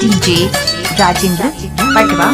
DJ Rajendra Patwa.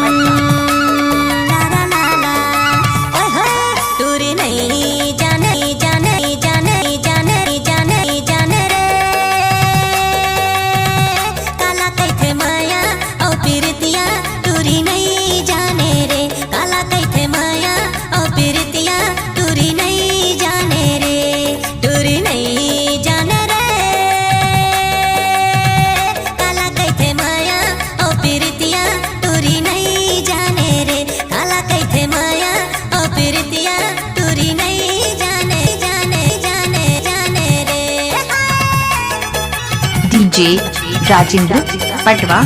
DJ Rajendra Patwa.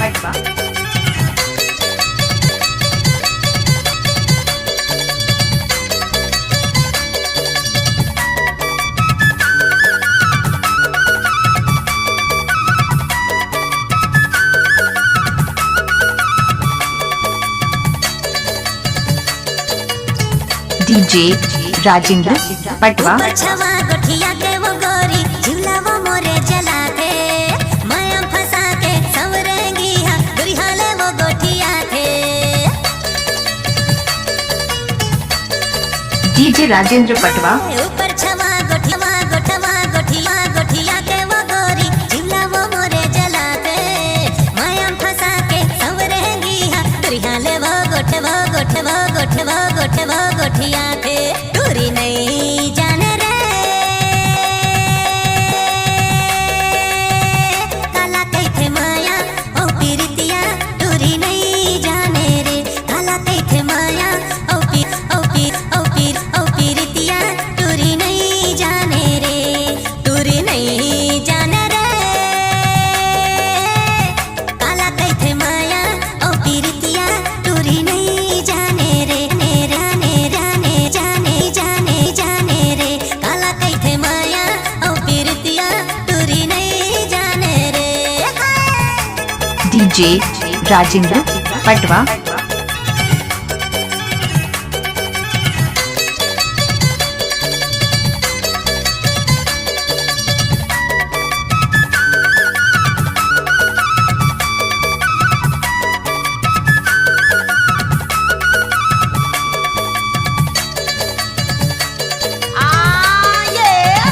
DJ Rajendra Patwa. DJ Rajendra Patwa. ऊपर छवा गोठिया गोठवा गोठिया गोठिया के वो गोरी जिला वो मोरे जला के माया फंसा के संवरेंगी हा दुरिया ले वो गोठवा गोठवा गोठवा गोठवा गोठिया के दूरी नहीं जाने रे काला कैथे माया ओ पीरितिया दूरी नहीं जाने रे काला कैथे माया ओ पीर ओ पीर ओ पीर ओ पीरितिया दूरी नहीं जाने रे दूरी नहीं जाने रे काला कैथे माया ओ पीरितिया दूरी नहीं जाने रे नेरा नेरा ने जाने जाने जाने रे काला कैथे माया ओ पीरितिया दूरी नहीं जाने रे। डीजे राजेंद्र पटवा।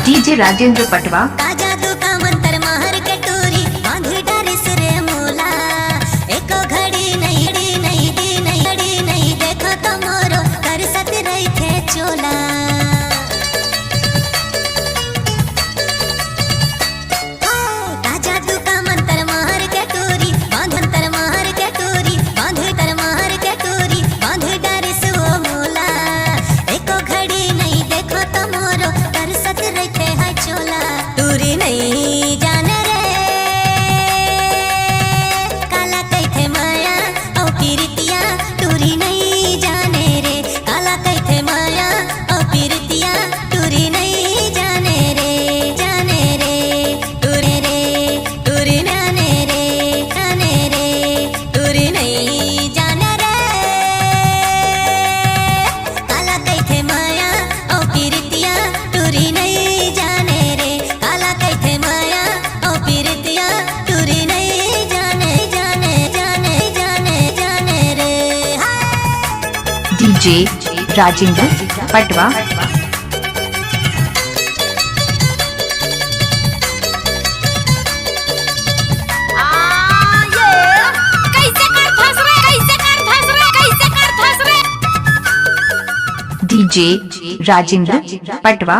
डीजे राजेंद्र पटवा। जादू का मंत्र मार के टूरी बांध डारे सिरे मोला एको घड़ी नहीं डी नहीं दी नहीं घड़ी नहीं देखो तो मोरो कर सत रही थे चोला जादू का मंत्र मार के टूरी बांध मंत्र मार के टूरी बांध तर मार के टूरी बांध डारे सो मोला एको घड़ी नहीं देखो तो मोरो कर सत रही थे है चोला दूरी नहीं जाने रे काला कैथे माया ओ पीरितिया दूरी नहीं जाने रे काला कैथे माया ओ पीरितिया दूरी नहीं जाने रे जाने रे दूरी रे दूरी जाने रे जाने रे दूरी नहीं जाने रे काला कैथे माया ओ पीरितिया दूरी नहीं जाने रे काला कैथे माया ओ पीरितिया दूरी नहीं जाने जाने जाने जाने जाने रे। डीजे राजेंद्र पटवा। डीजे राजेंद्र पटवा।